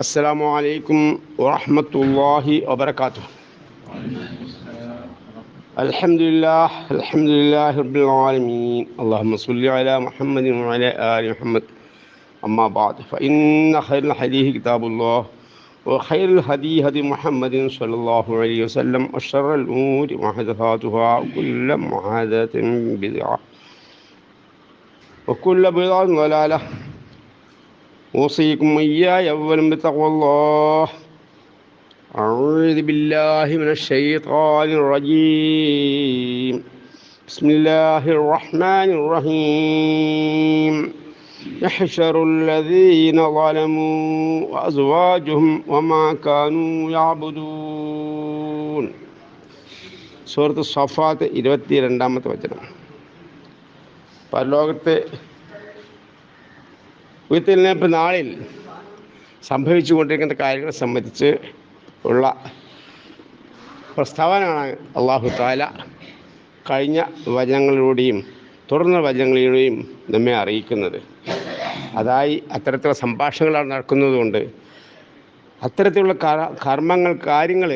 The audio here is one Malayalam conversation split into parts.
السلام عليكم ورحمة الله وبركاته. الحمد لله رب العالمين. اللهم صل على محمد وعلى آل محمد. أما بعد فإن خير الحديث كتاب الله وخير الهدي هدي محمد صلى الله عليه وسلم وشر الأمور محدثاتها وكل محدثة بدعة وكل بدعة ضلالة. أوصيكم إياي أولا بتقوى الله. أعوذ بالله من الشيطان الرجيم. بسم الله الرحمن الرحيم. يحشر الذين ظلموا وأزواجهم وما كانوا يعبدون. സൂറത്ത് സഫാത്ത് 22-ാമത്തെ വചനം. പരലോകത്തെ ഉയർത്തെഴുന്നേൽപ്പ് നാളിൽ സംഭവിച്ചു കൊണ്ടിരിക്കുന്ന കാര്യങ്ങളെ സംബന്ധിച്ച് ഉള്ള പ്രസ്താവനയാണ് അല്ലാഹു തആല കഴിഞ്ഞ വചനങ്ങളിലൂടെയും തുടർന്ന വചനങ്ങളിലൂടെയും നമ്മെ അറിയിക്കുന്നത്. അത്തരത്തിലുള്ള സംഭാഷണങ്ങളാണ് നടക്കുന്നതുകൊണ്ട് അത്തരത്തിലുള്ള കർമ്മങ്ങൾ, കാര്യങ്ങൾ,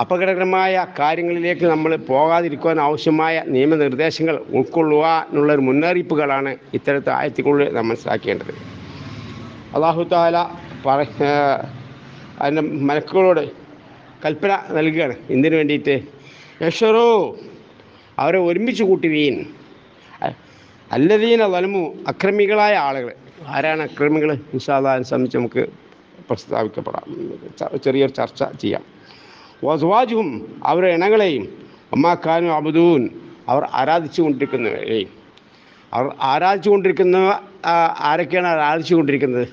അപകടകരമായ കാര്യങ്ങളിലേക്ക് നമ്മൾ പോകാതിരിക്കുവാൻ ആവശ്യമായ നിയമനിർദ്ദേശങ്ങൾ ഉൾക്കൊള്ളുവാനുള്ളൊരു മുന്നറിയിപ്പുകളാണ് ഇത്തരത്തിൽ ആയത്തുകളിൽ നാം മനസ്സിലാക്കേണ്ടത്. അല്ലാഹു തആല അതിൻ്റെ മലക്കുകളോട് കൽപ്പന നൽകുകയാണ്. എന്തിനു വേണ്ടിയിട്ട്? യഹ്ശറൂ, അവരെ ഒരുമിച്ച് കൂട്ടുവീൻ. അല്ലദീന ളലമു, അക്രമികളായ ആളുകൾ. ആരാണ് അക്രമികൾ? ഇൻഷാ അല്ലാഹ് സംബന്ധിച്ച് നമുക്ക് പ്രസ്താവിക്കപ്പെടാം, ചെറിയൊരു ചർച്ച ചെയ്യാം. വസ്വാജുഹും, അവരുടെ ഇണകളെയും. അമ്മാ കാനു അബ്ദൂൻ, അവർ ആരാധിച്ചു കൊണ്ടിരിക്കുന്നവരെയും. അവർ ആരാധിച്ചു കൊണ്ടിരിക്കുന്ന ആരൊക്കെയാണ് ആരാധിച്ചു കൊണ്ടിരിക്കുന്നത്?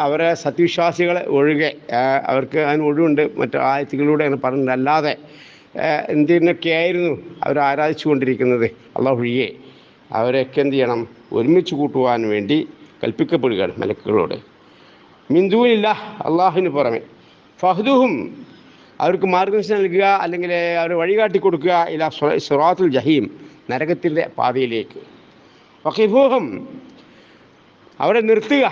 അവരെ സത്യവിശ്വാസികളെ ഒഴികെ, അവർക്ക് അതിന് ഒഴിവുണ്ട്, മറ്റു ആയത്തുകളിലൂടെയാണ് പറഞ്ഞത്. അല്ലാതെ എന്തിനൊക്കെയായിരുന്നു അവർ ആരാധിച്ചു കൊണ്ടിരിക്കുന്നത്? അല്ലാഹു ഒഴികെ അവരെയൊക്കെ എന്ത് ചെയ്യണം? ഒരുമിച്ച് കൂട്ടുവാൻ വേണ്ടി കൽപ്പിക്കപ്പെടുകയാണ് മലക്കുകളോട്. മിൻ ദൂനില്ലാഹ്, അള്ളാഹുവിന് പുറമെ. ഫഹ്ദുഹും, അവർക്ക് മാർഗദർശനം നൽകുക, അല്ലെങ്കിൽ അവർ വഴികാട്ടി കൊടുക്കുക. ഇലാ സിറാത്തുൽ ജഹീം, നരകത്തിൻ്റെ പാതയിലേക്ക്. വഖിഫൂഹും, അവരെ നിർത്തുക.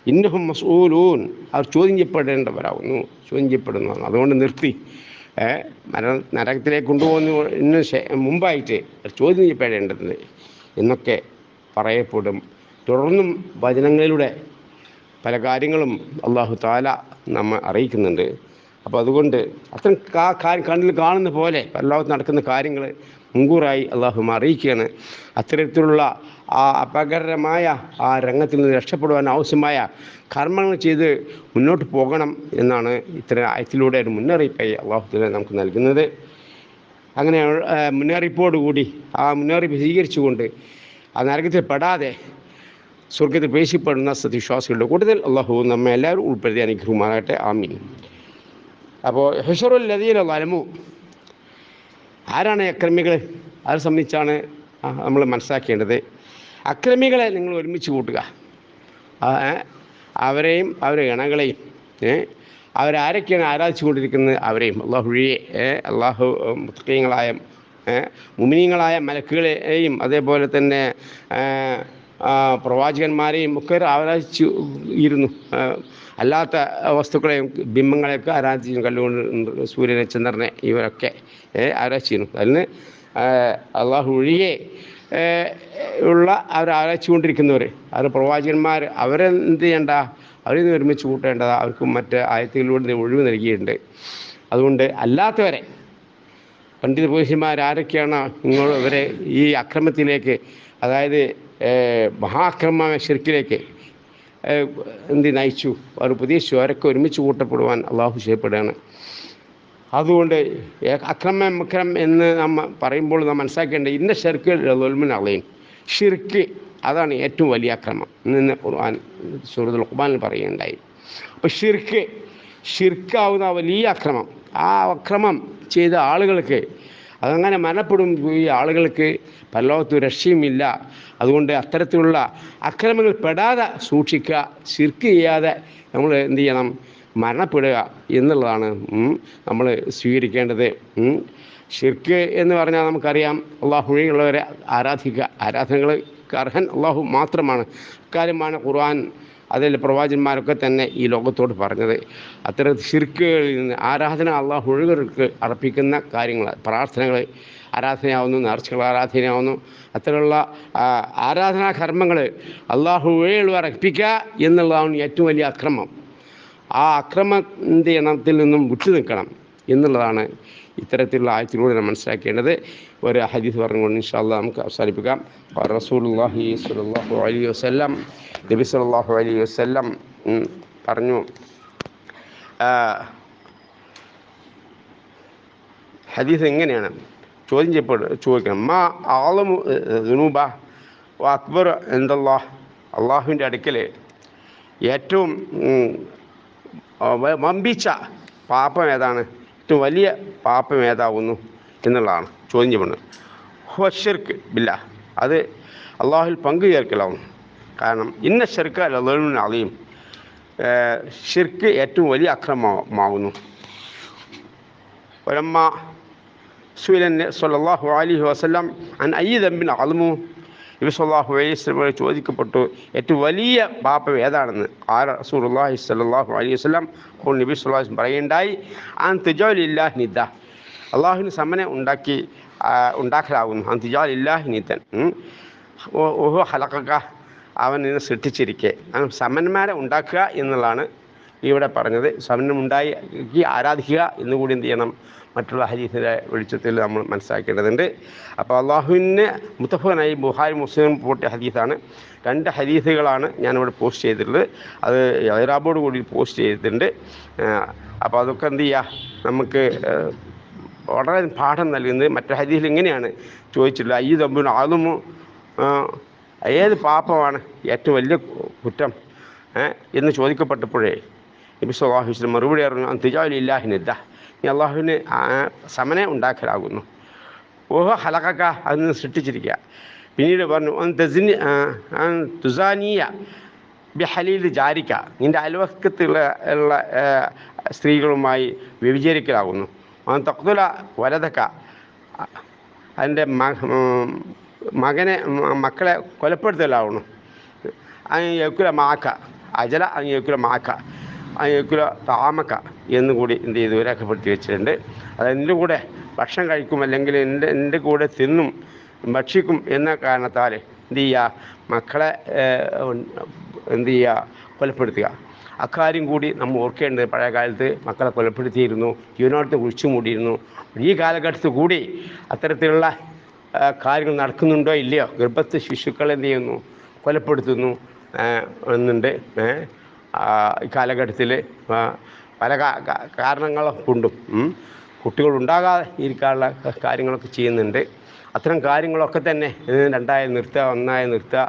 ഇന്നഹും മസ്ഊലൂൻ, അവർ ചോദ്യം ചെയ്യപ്പെടേണ്ടവരാകുന്നു, ചോദ്യം ചെയ്യപ്പെടുന്നതാണ്. അതുകൊണ്ട് നിർത്തി നരകത്തിലേക്ക് കൊണ്ടുപോകുന്നതിന് മുമ്പായിട്ട് ചോദ്യം ചെയ്യപ്പെടേണ്ടത് എന്നൊക്കെ പറയപ്പെടും. തുടർന്നും വചനങ്ങളിലൂടെ പല കാര്യങ്ങളും അല്ലാഹു തആല നമ്മെ അറിയിക്കുന്നുണ്ട്. അപ്പോൾ അതുകൊണ്ട് അത്തരം കണ്ണിൽ കാണുന്ന പോലെ പരലോകത്ത് നടക്കുന്ന കാര്യങ്ങൾ മുൻകൂറായി അല്ലാഹു അറിയിക്കുകയാണ്. അത്തരത്തിലുള്ള ആ അപകടകരമായ ആ രംഗത്തിൽ നിന്ന് രക്ഷപ്പെടുവാൻ ആവശ്യമായ കർമ്മങ്ങൾ ചെയ്ത് മുന്നോട്ട് പോകണം എന്നാണ് ഇത്തരം ആയത്തിലൂടെ ഒരു മുന്നറിയിപ്പായി അല്ലാഹു തആല നമുക്ക് നൽകുന്നത്. അങ്ങനെ മുന്നറിയിപ്പോടുകൂടി ആ മുന്നറിയിപ്പ് സ്വീകരിച്ചുകൊണ്ട് ആ നരകത്തിൽ പെടാതെ സ്വർഗത്തിൽ പ്രവേശിക്കപ്പെടുന്ന സത്യവിശ്വാസികളുടെ കൂട്ടത്തിൽ അല്ലാഹു നമ്മെ എല്ലാവരും ഉൾപ്പെടുത്തി അനുഗ്രഹമാകട്ടെ. ആമീൻ. അപ്പോൾ യഹ്ശറുൽ ലദീന ളലമു, ആരാണ് അക്രമികൾ? അത് സംബന്ധിച്ചാണ് നമ്മൾ മനസ്സിലാക്കേണ്ടത്. അക്രമികളെ നിങ്ങൾ ഒരുമിച്ച് കൂട്ടുക, അവരെയും അവരുടെ ഇണകളെയും. അവരാരൊക്കെയാണ് ആരാധിച്ചു കൊണ്ടിരിക്കുന്നത്? അവരെയും. അല്ലാഹു അല്ലാഹു മുത്തഖീങ്ങളായ മുഅ്മിനീങ്ങളായ മലക്കുകളെയും അതേപോലെ തന്നെ പ്രവാചകന്മാരെയും ഒക്കെ ആരാധിച്ചു ഇരുന്നു. അല്ലാത്ത വസ്തുക്കളെയും ബിംബങ്ങളെയൊക്കെ ആരാധിച്ചു, കല്ലുകൊണ്ട് സൂര്യനെ, ചന്ദ്രനെ, ഇവരൊക്കെ ആരാധിച്ചിരുന്നു. അതിന് അല്ലാഹു ഒഴികെ ഉള്ള അവർ ആരാധിച്ചു കൊണ്ടിരിക്കുന്നവർ, അവർ പ്രവാചകന്മാർ, അവരെന്ത് ചെയ്യേണ്ട? അവരിൽ നിന്ന് ഒരുമിച്ച് കൂട്ടേണ്ടത്. അവർക്കും മറ്റ് ആയത്തുകളിലൂടെ ഒഴിവ് നൽകിയിട്ടുണ്ട്. അതുകൊണ്ട് അല്ലാത്തവരെ, പണ്ഡിത പുരുഷന്മാരാരൊക്കെയാണ് ഇവരെ ഈ അക്രമത്തിലേക്ക്, അതായത് മഹാക്രമമായ ശിർക്കിലേക്ക് നയിച്ചു, അവർ പ്രതീക്ഷിച്ചു, അവരൊക്കെ ഒരുമിച്ച് കൂട്ടപ്പെടുവാൻ അല്ലാഹു ചെയ്യപ്പെടുകയാണ്. അതുകൊണ്ട് അക്രമം എന്ന് നമ്മൾ പറയുമ്പോൾ നാം മനസ്സിലാക്കേണ്ടത് ഇന്ന ഷിർക്ക് ളുൽമുൻ അളീം, ഷിർക്ക് അതാണ് ഏറ്റവും വലിയ അക്രമം എന്ന് ഖുർആൻ സൂറത്തുൽ ലുഖ്മാനിൽ പറയുകയുണ്ടായി. അപ്പോൾ ഷിർക്കാവുന്ന വലിയ അക്രമം, ആ അക്രമം ചെയ്ത ആളുകൾക്ക്, അതങ്ങനെ മരണപ്പെടും ഈ ആളുകൾക്ക് പരലോകത്ത് രക്ഷയുമില്ല. അതുകൊണ്ട് അത്തരത്തിലുള്ള അക്രമങ്ങൾ പെടാതെ സൂക്ഷിക്കുക, ഷിർക്ക് ചെയ്യാതെ നമ്മൾ എന്ത് ചെയ്യണം? മരണപ്പെടുക എന്നുള്ളതാണ് നമ്മൾ സ്വീകരിക്കേണ്ടത്. ഷിർക്ക് എന്ന് പറഞ്ഞാൽ നമുക്കറിയാം, അള്ളാഹുവിനെയുള്ളവരെ ആരാധിക്കുക, ആരാധനകൾക്ക് അർഹൻ അള്ളാഹു മാത്രമാണ്. ഇക്കാര്യമാണ് ഖുർആൻ അതിൽ പ്രവാചകന്മാരൊക്കെ തന്നെ ഈ ലോകത്തോട് പറഞ്ഞത് അത്തരം ശിർക്കുകളിൽ നിന്ന് ആരാധന അള്ളാഹു ഒഴുകർക്ക് അർപ്പിക്കുന്ന കാര്യങ്ങൾ, പ്രാർത്ഥനകൾ ആരാധനയാവുന്നു, നേർച്ചകൾ ആരാധനയാവുന്നു. അത്തരമുള്ള ആരാധനാ കർമ്മങ്ങൾ അള്ളാഹു ഒഴികൾ അർപ്പിക്കുക എന്നുള്ളതാണ് ഏറ്റവും വലിയ അക്രമം. ആ അക്രമത്തിൻ്റെ എണ്ണത്തിൽ നിന്നും വിട്ടു നിൽക്കണം എന്നുള്ളതാണ് ഇത്തരത്തിലുള്ള ആയത്തിലൂടെ നാം മനസ്സിലാക്കേണ്ടത്. ഒരു ഹദീസ് പറഞ്ഞുകൊണ്ട് ഇൻഷാ അല്ലാഹ് നമുക്ക് അവസാനിപ്പിക്കാം. റസൂലുള്ളാഹി സ്വല്ലല്ലാഹു അലൈഹി വസല്ലം, നബി സല്ലല്ലാഹു അലൈഹി വസല്ലം പറഞ്ഞു, ഹദീസ് എങ്ങനെയാണ് ചോദിക്കണം, മാ ആളമു ദുനൂബ വ അക്ബർ ഇൻദല്ലാഹ്, അള്ളാഹുവിൻ്റെ അടുക്കൽ ഏറ്റവും വമ്പിച്ച പാപം ഏതാണ്, ഏറ്റവും വലിയ പാപം ഏതാവുന്നു എന്നുള്ളതാണ് ചോദ്യം ചെയ്യുന്നത്. ഷിർക്ക് ബില്ലാ, അത് അള്ളാഹുവിൽ പങ്കു ചേർക്കലാവുന്നു. കാരണം ഇന്ന ഷിർക്ക് ലദുൽമുൻ അളീം, ഷിർക്ക് ഏറ്റവും വലിയ അക്രമമാവുന്നു. വലമ്മ സുഇലൻ സ്വല്ലല്ലാഹു അലൈഹി വസല്ലം അൻ അയ്യി ദംബിൻ അളമു, നബി സല്ലല്ലാഹു അലൈഹി വസല്ലം ചോദിക്കപ്പെട്ടു ഏറ്റവും വലിയ പാപം ഏതാണെന്ന്. റസൂലുള്ളാഹി സ്വല്ലല്ലാഹു അലൈഹി വസല്ലം അപ്പോൾ നബി സല്ലല്ലാഹു അലൈഹി വസല്ലം പറയുകയുണ്ടായി, അൻ തുജാലില്ലാഹി നിദ്ദ, അള്ളാഹുവിന് സമനെ ഉണ്ടാക്കലാവുന്നു. അൻ തുജാലില്ലാഹി നിദ്ദൻ, ഓഹോ ഹലഖക, അവൻ നിന്നെ സൃഷ്ടിച്ചിരിക്കെ. സമന്മാരെ ഉണ്ടാക്കുക എന്നുള്ളതാണ് ഇവിടെ പറഞ്ഞത്. സമനമുണ്ടാക്കി ആരാധിക്കുക എന്നുകൂടി എന്ത് ചെയ്യണം, മറ്റുള്ള ഹദീസിൻ്റെ വെളിച്ചത്തിൽ നമ്മൾ മനസ്സിലാക്കേണ്ടതുണ്ട്. അപ്പോൾ അള്ളാഹുവിനെ മുത്തഫഖനായി ബുഖാരി മുസ്ലിം പോട്ടിയ ഹദീസാണ്. 2 ഹദീസുകളാണ് ഞാനിവിടെ പോസ്റ്റ് ചെയ്തിട്ടുള്ളത്. അത് ഇറാബോട് കൂടി പോസ്റ്റ് ചെയ്തിട്ടുണ്ട്. അപ്പോൾ അതൊക്കെ എന്ത് ചെയ്യുക, നമുക്ക് വളരെ പാഠം നൽകുന്നത്. മറ്റു ഹദീസിൽ ഇങ്ങനെയാണ് ചോദിച്ചിട്ടുള്ളത്, അയ്യു ദംബുൻ ആദമു, ഏത് പാപമാണ് ഏറ്റവും വലിയ കുറ്റം എന്ന് ചോദിക്കപ്പെട്ടപ്പോഴേ നബി സല്ലല്ലാഹു അലൈഹി വസല്ലം മറുപടി പറഞ്ഞു, തിജാലില്ലാഹി നിദ്ദ, നീ അള്ളാഹുവിന് സമനെ ഉണ്ടാക്കലാകുന്നു. ഓഹോ ഹലഖക, അതിൽ നിന്ന് സൃഷ്ടിച്ചിരിക്കുക. പിന്നീട് പറഞ്ഞു, തുസാനിയ ബി ഹലീൽ ജാരിക്ക, നിൻ്റെ അയൽവക്കത്തുള്ള സ്ത്രീകളുമായി വ്യഭിചരിക്കലാകുന്നു. തഖ്തുല വലദക, അതിൻ്റെ മക്കളെ കൊലപ്പെടുത്തലാവുന്നു. യക്കുല മാക്ക അജല, യക്കുല മാക്ക, യക്കുല താമക്ക എന്നുകൂടി എന്ത് ചെയ്തു രേഖപ്പെടുത്തി വെച്ചിട്ടുണ്ട്. അത് എൻ്റെ കൂടെ ഭക്ഷണം കഴിക്കും, അല്ലെങ്കിൽ എൻ്റെ കൂടെ തിന്നും ഭക്ഷിക്കും എന്ന കാരണത്താൽ എന്ത് ചെയ്യുക, മക്കളെ എന്ത് ചെയ്യുക, കൊലപ്പെടുത്തുക. അക്കാര്യം കൂടി നമ്മൾ ഓർക്കേണ്ടത്. പഴയ കാലത്ത് മക്കളെ കൊലപ്പെടുത്തിയിരുന്നു, ജീവനോടത്ത് കുഴിച്ചു മൂടിയിരുന്നു. ഈ കാലഘട്ടത്തിൽ കൂടി അത്തരത്തിലുള്ള കാര്യങ്ങൾ നടക്കുന്നുണ്ടോ ഇല്ലയോ, ഗർഭസ്ഥ ശിശുക്കളെ എന്ത് ചെയ്യുന്നു, കൊലപ്പെടുത്തുന്നു എന്നുണ്ട്. ഈ കാലഘട്ടത്തിൽ പല കാരണങ്ങൾ കൊണ്ടും കുട്ടികൾ ഉണ്ടാകാതെ ഇരിക്കാനുള്ള കാര്യങ്ങളൊക്കെ ചെയ്യുന്നുണ്ട്. അത്തരം കാര്യങ്ങളൊക്കെ തന്നെ 2ആയി നിർത്തുക, 1ആയി നിർത്തുക,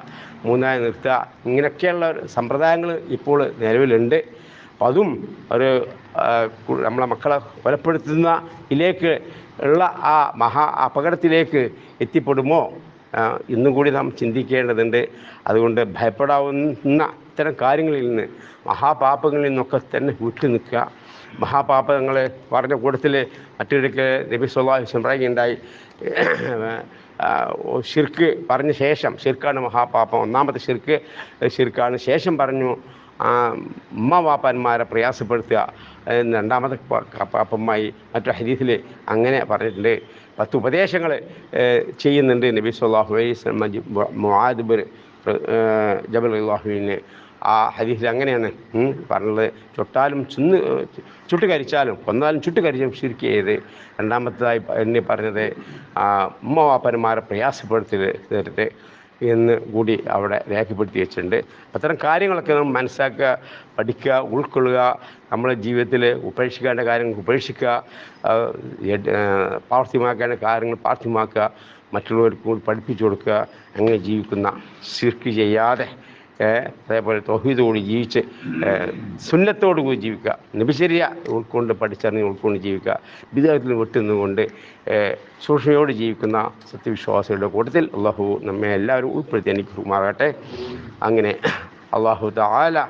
3ആയി നിർത്തുക, ഇങ്ങനെയൊക്കെയുള്ള സമ്പ്രദായങ്ങൾ ഇപ്പോൾ നിലവിലുണ്ട്. അപ്പം അതും ഒരു നമ്മളെ മക്കളെ കൊലപ്പെടുത്തുന്ന ഇതിലേക്ക് ഉള്ള ആ മഹാ അപകടത്തിലേക്ക് എത്തിപ്പെടുമോ ഇന്നും കൂടി നാം ചിന്തിക്കേണ്ടതുണ്ട്. അതുകൊണ്ട് ഭയപ്പെടാവുന്ന ഇത്തരം കാര്യങ്ങളിൽ നിന്ന്, മഹാപാപങ്ങളിൽ നിന്നൊക്കെ തന്നെ വിട്ടു നിൽക്കുക. മഹാപാപങ്ങൾ പറഞ്ഞ കൂട്ടത്തിൽ മറ്റൊരിക്കൽ നബി സല്ലല്ലാഹു അലൈഹി വസല്ലം പറയുകയുണ്ടായി, ഷിർക്ക് പറഞ്ഞ ശേഷം, ഷിർക്കാണ് മഹാപാപം, 1ാമത്തെ ഷിർക്കാണ്. ശേഷം പറഞ്ഞു ഉമ്മ വാപ്പന്മാരെ പ്രയാസപ്പെടുത്തുക, 2ാമത്തെ പാപമായി മറ്റു ഹദീസിൽ അങ്ങനെ പറഞ്ഞിട്ടുണ്ട്. 10 ഉപദേശങ്ങൾ ചെയ്യുന്നുണ്ട് നബി സല്ലല്ലാഹു അലൈഹി വസല്ലം മുആദ് ബിൻ ജബൽ റളിയല്ലാഹുവിന്. ആ ഹദീസിൽ അങ്ങനെയാണ് പറഞ്ഞത്, ചുട്ടുകരിച്ചാലും കൊന്നാലും ചുട്ടുകരിച്ചാലും ഷിർക്ക് ചെയ്ത്. 2ാമത്തേതായി എന്നെ പറഞ്ഞത് ഉമ്മ വാപ്പന്മാരെ പ്രയാസപ്പെടുത്തരുത് എന്ന് കൂടി അവിടെ രേഖപ്പെടുത്തി വെച്ചിട്ടുണ്ട്. അത്തരം കാര്യങ്ങളൊക്കെ നമ്മൾ മനസ്സിലാക്കുക, പഠിക്കുക, ഉൾക്കൊള്ളുക. നമ്മുടെ ജീവിതത്തിൽ ഉപേക്ഷിക്കേണ്ട കാര്യങ്ങൾ ഉപേക്ഷിക്കുക, പ്രാവർത്തികമാക്കേണ്ട കാര്യങ്ങൾ പ്രാവർത്തികമാക്കുക, മറ്റുള്ളവർക്ക് കൂടി പഠിപ്പിച്ചു കൊടുക്കുക. അങ്ങനെ ജീവിക്കുന്ന, ശിർക്ക് ചെയ്യാതെ അതേപോലെ തൗഹീദോട് ജീവിച്ച് സുന്നത്തോടു കൂടി ജീവിക്കുക, നബിശരിയ ഉൾക്കൊണ്ട് പഠിച്ചറിഞ്ഞ് ഉൾക്കൊണ്ട് ജീവിക്കുക, ബിദ്അത്തിൽ വിട്ടുനിന്നുകൊണ്ട് സൂക്ഷ്മയോട് ജീവിക്കുന്ന സത്യവിശ്വാസികളുടെ കൂട്ടത്തിൽ അള്ളാഹു നമ്മെ എല്ലാവരും ഉൾപ്പെടുത്തി അനുഗ്രഹിക്കുമാറാകട്ടെ. അങ്ങനെ അള്ളാഹു തആല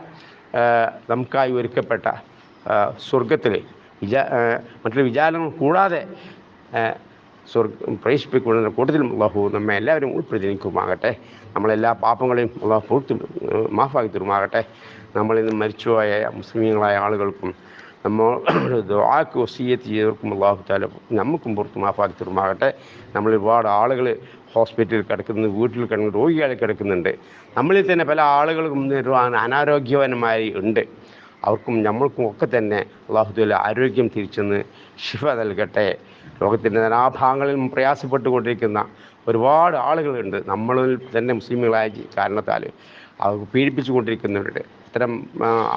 നമുക്കായി ഒരുക്കപ്പെട്ട സ്വർഗത്തിൽ മറ്റൊരു വിചാരങ്ങൾ കൂടാതെ പ്രവേശിപ്പിക്കുന്ന കൂട്ടത്തിലും അള്ളാഹു നമ്മെ എല്ലാവരും ഉൾപ്പെടുത്തിക്കുമാകട്ടെ. നമ്മളെല്ലാ പാപങ്ങളെയും അള്ളാഹു പൂർത്തി മാഫാക്കി തരുമാകട്ടെ. നമ്മളിൽ നിന്ന് മരിച്ചുപോയ മുസ്ലിമീങ്ങളായ ആളുകൾക്കും നമ്മൾ ദുആക്ക് വസിയ്യത്ത് ചെയ്തവർക്കും അള്ളാഹു തആല നമുക്കും പുറത്ത് മാഫാക്കി തരുമാകട്ടെ. നമ്മൾ ഒരുപാട് ആളുകൾ ഹോസ്പിറ്റലിൽ കിടക്കുന്നുണ്ട്, വീട്ടിൽ കിടക്കുന്ന രോഗികളെ കിടക്കുന്നുണ്ട്. നമ്മളിൽ തന്നെ പല ആളുകൾക്കും അനാരോഗ്യവാന്മാരി ഉണ്ട്. അവർക്കും നമ്മൾക്കും ഒക്കെ തന്നെ അള്ളാഹു തആല ആരോഗ്യം തിരിച്ചെന്ന് ശിഫ നൽകട്ടെ. ലോകത്തിൻ്റെ നാനാഭാഗങ്ങളിലും പ്രയാസപ്പെട്ടുകൊണ്ടിരിക്കുന്ന ഒരുപാട് ആളുകളുണ്ട്. നമ്മളിൽ തന്നെ മുസ്ലിമുകളായ കാരണത്താൽ അവർ പീഡിപ്പിച്ചു കൊണ്ടിരിക്കുന്നവരുടെ അത്തരം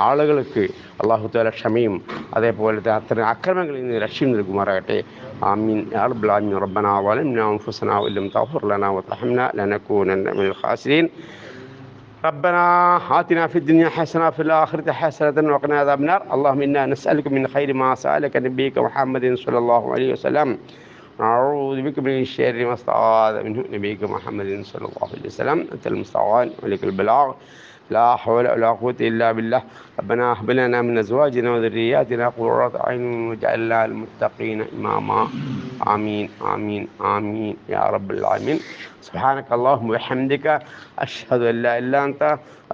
ആളുകൾക്ക് അള്ളാഹു തആല ക്ഷമയും അതേപോലത്തെ അത്തരം അക്രമങ്ങളിൽ നിന്ന് രക്ഷയും നൽകുമാറാകട്ടെ. ആമീൻ യാ റബ്ബൽ ആലമീൻ. റബ്ബനാ വലംനാ അൻഫുസനാ വല്ലം തഗ്ഫിർ ലനാ വതർഹംനാ ലനകൂനന്ന മിനൽ ഖാസിരീൻ. ربنا آتنا في الدنيا حسنة وفي الآخرة حسنة وقنا عذاب النار. اللهم إنا نسألك من خير ما سألك نبيك محمد صلى الله عليه وسلم. نعوذ بك من الشر ما استعاذ منه نبيك محمد صلى الله عليه وسلم. أنت المستعان ولك البلاغ. لا حول ولا قوة إلا بالله. ربنا هب لنا من أزواجنا وذرياتنا قرة أعين واجعلنا للمتقين إماما. آمين آمين آمين يا رب العالمين. سبحانك اللهم وبحمدك أشهد أن لا إله إلا أنت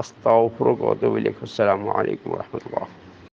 أستغفرك وأتوب إليك. السلام عليكم ورحمة الله.